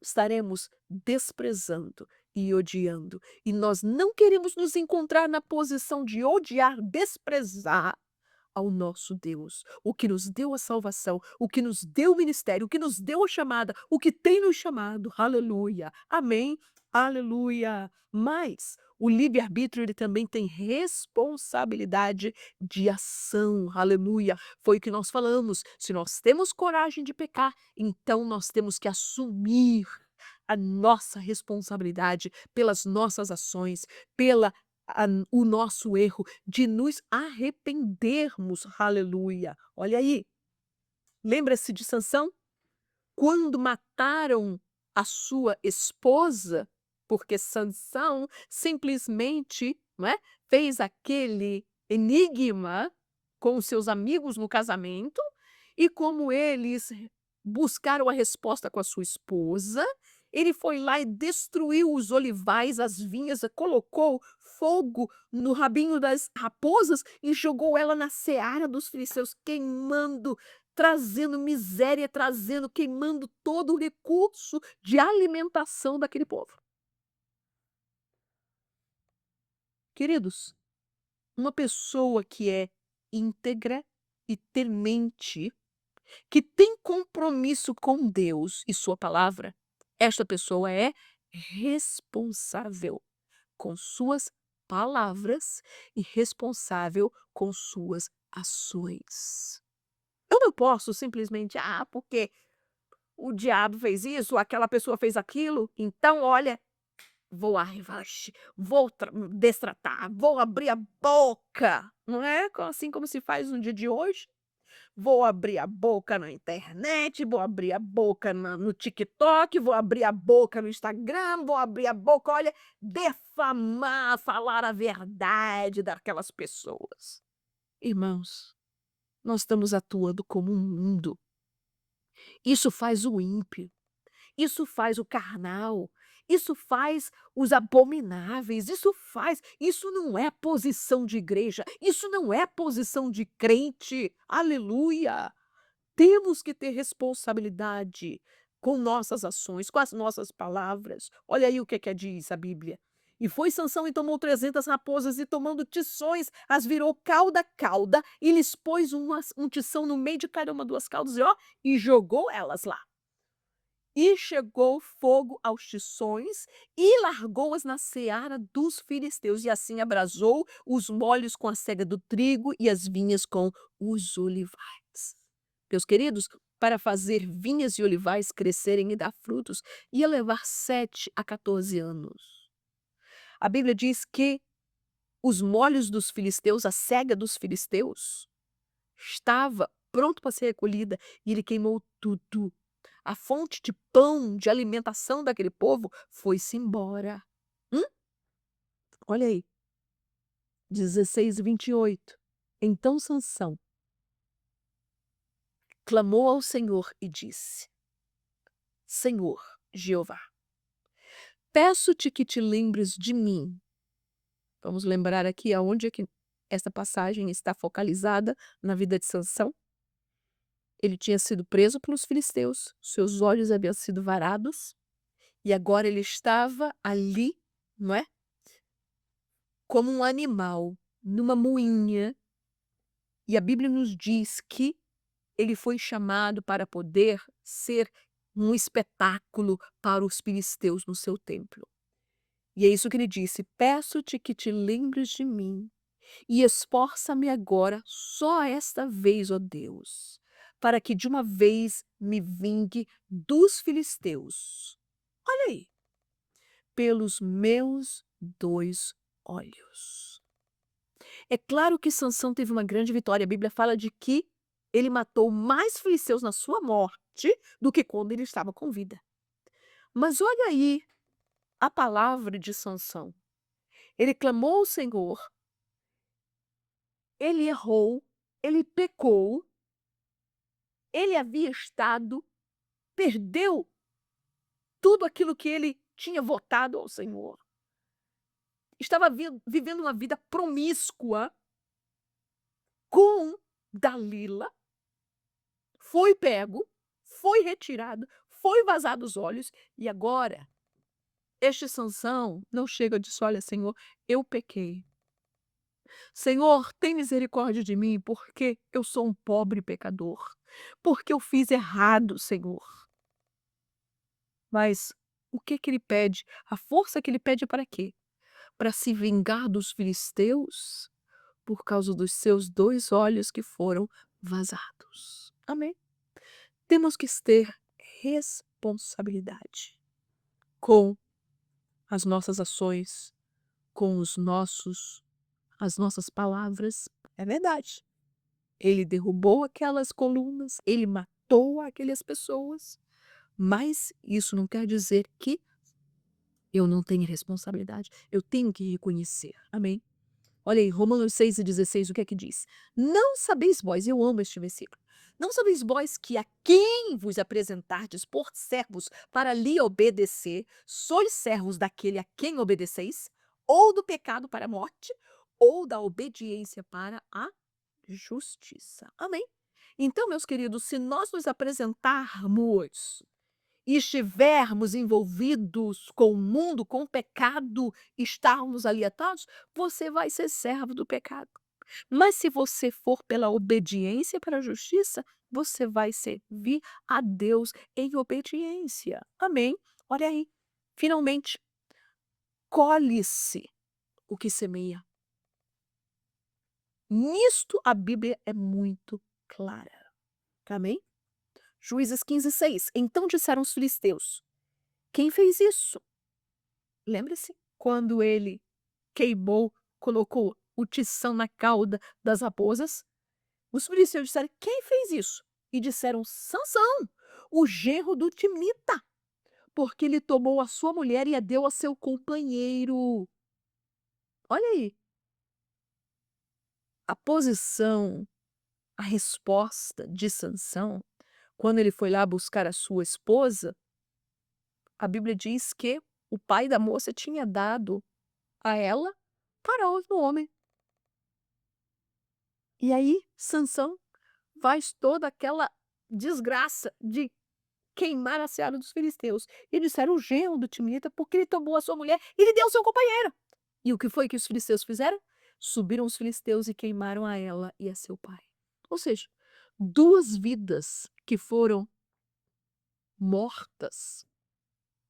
estaremos desprezando e odiando. E nós não queremos nos encontrar na posição de odiar, desprezar ao nosso Deus, o que nos deu a salvação, o que nos deu o ministério, o que nos deu a chamada, o que tem nos chamado. Aleluia. Amém. Aleluia. Mas o livre-arbítrio ele também tem responsabilidade de ação. Aleluia. Foi o que nós falamos. Se nós temos coragem de pecar, então nós temos que assumir a nossa responsabilidade pelas nossas ações, pela o nosso erro, de nos arrependermos. Aleluia. Olha aí, lembra-se de Sansão? Quando mataram a sua esposa, porque Sansão simplesmente, não é, fez aquele enigma com os seus amigos no casamento, e como eles buscaram a resposta com a sua esposa, ele foi lá e destruiu os olivais, as vinhas, colocou fogo no rabinho das raposas e jogou ela na seara dos filisteus, queimando, trazendo miséria, trazendo, queimando todo o recurso de alimentação daquele povo. Queridos, uma pessoa que é íntegra e temente, que tem compromisso com Deus e sua palavra, esta pessoa é responsável com suas palavras e responsável com suas ações. Eu não posso simplesmente, porque o diabo fez isso, aquela pessoa fez aquilo, então olha, vou à revanche, vou destratar, vou abrir a boca, não é assim como se faz no dia de hoje? Vou abrir a boca na internet, vou abrir a boca no TikTok, vou abrir a boca no Instagram, vou abrir a boca, olha, defamar, falar a verdade daquelas pessoas. Irmãos, nós estamos atuando como um mundo. Isso faz o ímpio, isso faz o carnal, isso faz os abomináveis, isso não é posição de igreja, isso não é posição de crente. Aleluia! Temos que ter responsabilidade com nossas ações, com as nossas palavras. Olha aí o que diz a Bíblia. E foi Sansão e tomou 300 raposas e tomando tições, as virou cauda a cauda e lhes pôs um tição no meio de cada uma duas caudas e jogou elas lá. E chegou fogo aos tições e largou-as na seara dos filisteus, e assim abrasou os molhos com a cega do trigo e as vinhas com os olivais. Meus queridos, para fazer vinhas e olivais crescerem e dar frutos, ia levar 7 a 14 anos. A Bíblia diz que os molhos dos filisteus, a cega dos filisteus, estava pronto para ser recolhida, e ele queimou tudo. A fonte de pão, de alimentação daquele povo foi-se embora. Hum? Olha aí, 16:28. Então Sansão clamou ao Senhor e disse: Senhor, Jeová, peço-te que te lembres de mim. Vamos lembrar aqui aonde é que essa passagem está focalizada na vida de Sansão. Ele tinha sido preso pelos filisteus, seus olhos haviam sido varados, e agora ele estava ali, não é? Como um animal, numa moinha, e a Bíblia nos diz que ele foi chamado para poder ser um espetáculo para os filisteus no seu templo. E é isso que ele disse: peço-te que te lembres de mim e esforça-me agora, só esta vez, ó Deus, para que de uma vez me vingue dos filisteus. Olha aí, pelos meus 2 olhos. É claro que Sansão teve uma grande vitória. A Bíblia fala de que ele matou mais filisteus na sua morte do que quando ele estava com vida. Mas olha aí a palavra de Sansão. Ele clamou ao Senhor, ele errou, ele pecou, ele havia estado, perdeu tudo aquilo que ele tinha votado ao Senhor. Estava vivendo uma vida promíscua com Dalila, foi pego, foi retirado, foi vazado os olhos, e agora este Sansão não chega e diz: olha, Senhor, eu pequei. Senhor, tem misericórdia de mim, porque eu sou um pobre pecador, porque eu fiz errado, Senhor. Mas o que que ele pede? A força que ele pede é para quê? Para se vingar dos filisteus por causa dos seus 2 olhos que foram vazados. Amém? Temos que ter responsabilidade com as nossas ações, com as nossas palavras. É verdade. Ele derrubou aquelas colunas, ele matou aquelas pessoas, mas isso não quer dizer que eu não tenho responsabilidade. Eu tenho que reconhecer. Amém? Olha aí, Romanos 6:16, o que é que diz? Não sabeis vós, eu amo este versículo, não sabeis vós que a quem vos apresentardes por servos para lhe obedecer, sois servos daquele a quem obedeceis, ou do pecado para a morte, ou da obediência para a justiça. Amém? Então, meus queridos, se nós nos apresentarmos e estivermos envolvidos com o mundo, com o pecado, estarmos ali atados, você vai ser servo do pecado. Mas se você for pela obediência para a justiça, você vai servir a Deus em obediência. Amém? Olha aí, finalmente, colhe-se o que semeia. Nisto a Bíblia é muito clara. Amém? Juízes 15:6. Então disseram os filisteus: quem fez isso? Lembre-se quando ele queimou, colocou o tição na cauda das raposas? Os filisteus disseram: quem fez isso? E disseram: Sansão, o genro do Timnita, porque ele tomou a sua mulher e a deu a seu companheiro. Olha aí, a posição, a resposta de Sansão, quando ele foi lá buscar a sua esposa, a Bíblia diz que o pai da moça tinha dado a ela para outro homem. E aí Sansão faz toda aquela desgraça de queimar a seara dos filisteus. E disseram: o genro do Timnita, porque ele tomou a sua mulher e lhe deu seu companheiro. E o que foi que os filisteus fizeram? Subiram os filisteus e queimaram a ela e a seu pai. Ou seja, 2 vidas que foram mortas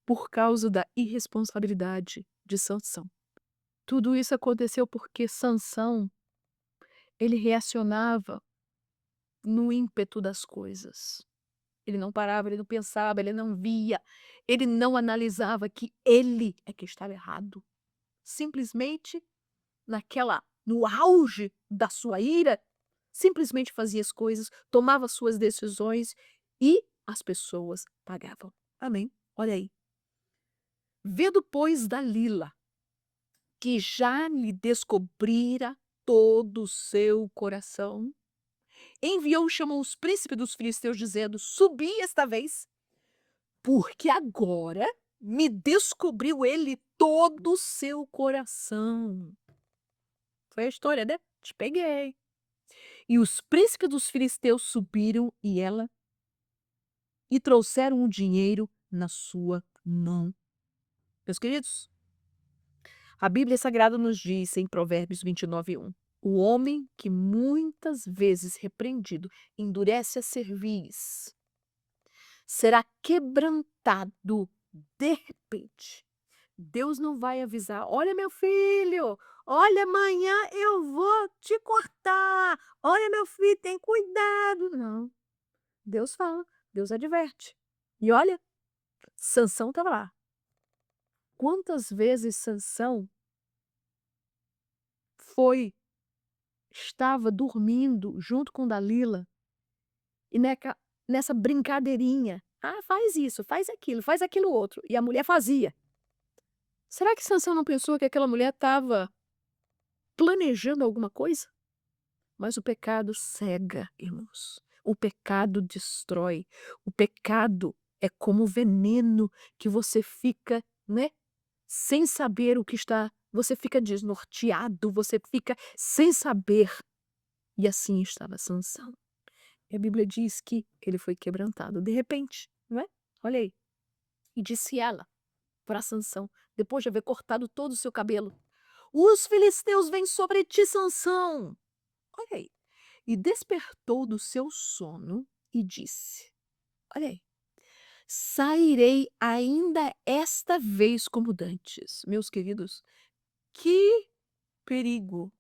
por causa da irresponsabilidade de Sansão. Tudo isso aconteceu porque Sansão, ele reacionava no ímpeto das coisas. Ele não parava, ele não pensava, ele não via, ele não analisava que ele é que estava errado. Simplesmente, no auge da sua ira, simplesmente fazia as coisas, tomava suas decisões e as pessoas pagavam. Amém? Olha aí. Vendo, pois, Dalila, que já lhe descobrira todo o seu coração, enviou, chamou os príncipes dos filisteus, dizendo: Subi esta vez, porque agora me descobriu ele todo o seu coração. Foi a história, né? Te peguei. E os príncipes dos filisteus subiram e trouxeram o dinheiro na sua mão. Meus queridos, a Bíblia Sagrada nos diz em Provérbios 29:1: o homem que muitas vezes repreendido endurece a cerviz, será quebrantado de repente. Deus não vai avisar: olha, meu filho, olha, amanhã eu vou te cortar. Olha, meu filho, tem cuidado. Não. Deus fala, Deus adverte. E olha, Sansão estava lá. Quantas vezes Sansão estava dormindo junto com Dalila e nessa brincadeirinha. Ah, faz isso, faz aquilo outro. E a mulher fazia. Será que Sansão não pensou que aquela mulher estava planejando alguma coisa? Mas o pecado cega, irmãos. O pecado destrói. O pecado é como veneno que você fica, né, sem saber o que está. Você fica desnorteado, você fica sem saber. E assim estava Sansão. E a Bíblia diz que ele foi quebrantado de repente, não é? Olha aí. E disse ela para Sansão, depois de haver cortado todo o seu cabelo: Os filisteus vêm sobre ti, Sansão. Olha aí. E despertou do seu sono e disse: olha aí, sairei ainda esta vez como dantes. Meus queridos, que perigo,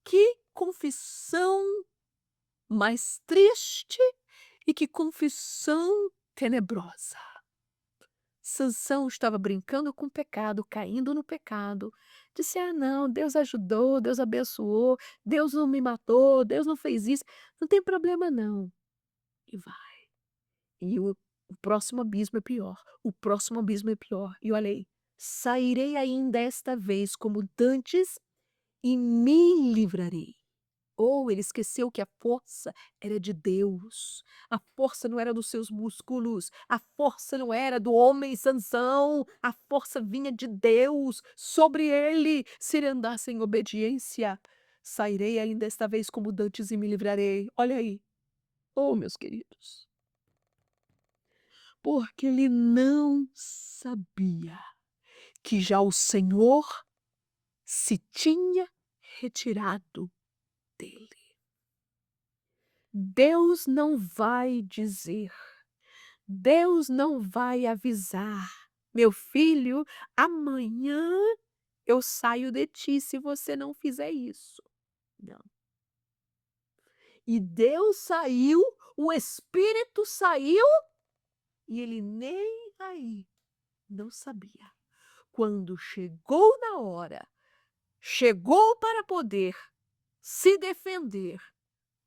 que confissão mais triste e que confissão tenebrosa. Sansão estava brincando com o pecado, caindo no pecado. Disse: ah, não, Deus ajudou, Deus abençoou, Deus não me matou, Deus não fez isso, não tem problema não. E vai. E o próximo abismo é pior, o próximo abismo é pior. E olha aí, sairei ainda esta vez como dantes e me livrarei. Ou ele esqueceu que a força era de Deus. A força não era dos seus músculos. A força não era do homem Sansão. A força vinha de Deus sobre ele. Se ele andasse em obediência, sairei ainda esta vez como dantes e me livrarei. Olha aí. Oh, meus queridos. Porque ele não sabia que já o Senhor se tinha retirado dele. Deus não vai dizer, Deus não vai avisar: meu filho, amanhã eu saio de ti se você não fizer isso. Não. E Deus saiu, o Espírito saiu e ele nem aí não sabia. Quando chegou na hora, chegou para poder se defender,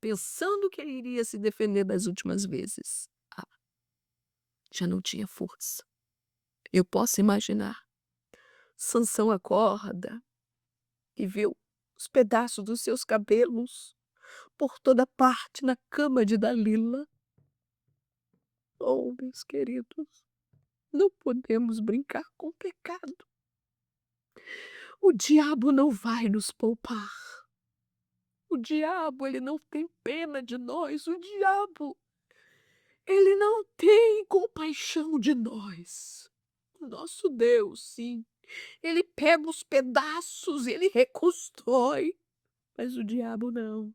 pensando que ele iria se defender das últimas vezes. Já não tinha força. Eu posso imaginar. Sansão acorda e vê os pedaços dos seus cabelos por toda parte na cama de Dalila. Oh, meus queridos, não podemos brincar com o pecado. O diabo não vai nos poupar. O diabo, ele não tem pena de nós. O diabo, ele não tem compaixão de nós. O nosso Deus, sim, ele pega os pedaços e ele reconstrói. Mas o diabo não.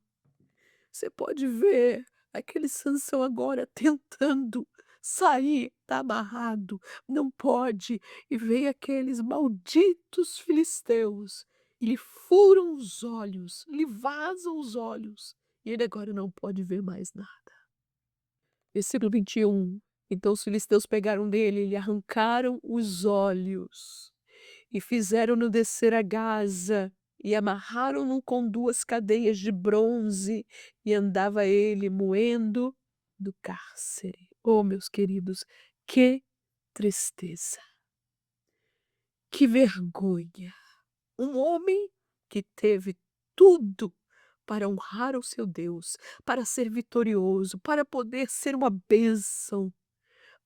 Você pode ver aquele Sansão agora tentando sair, tá amarrado, não pode. E vem aqueles malditos filisteus e lhe furam os olhos, lhe vazam os olhos. E ele agora não pode ver mais nada. Versículo 21. Então os filisteus pegaram dele e lhe arrancaram os olhos e fizeram-no descer a Gaza e amarraram-no com 2 cadeias de bronze e andava ele moendo do cárcere. Oh, meus queridos, que tristeza, que vergonha. Um homem que teve tudo para honrar o seu Deus, para ser vitorioso, para poder ser uma bênção,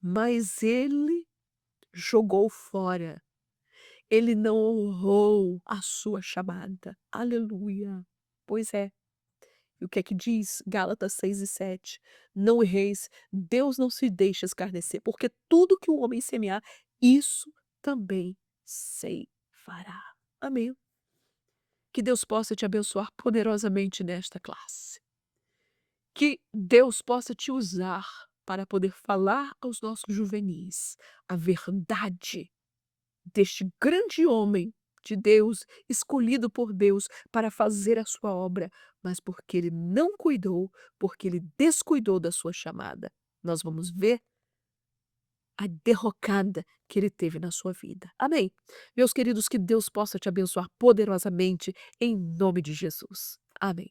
mas ele jogou fora. Ele não honrou a sua chamada. Aleluia. Pois é. E o que é que diz Gálatas 6:7? Não erreis, Deus não se deixa escarnecer, porque tudo que o homem semear, isso também ceifará. Amém. Que Deus possa te abençoar poderosamente nesta classe. Que Deus possa te usar para poder falar aos nossos juvenis a verdade deste grande homem de Deus, escolhido por Deus para fazer a sua obra, mas porque ele não cuidou, porque ele descuidou da sua chamada. Nós vamos ver a derrocada que ele teve na sua vida. Amém. Meus queridos, que Deus possa te abençoar poderosamente em nome de Jesus. Amém.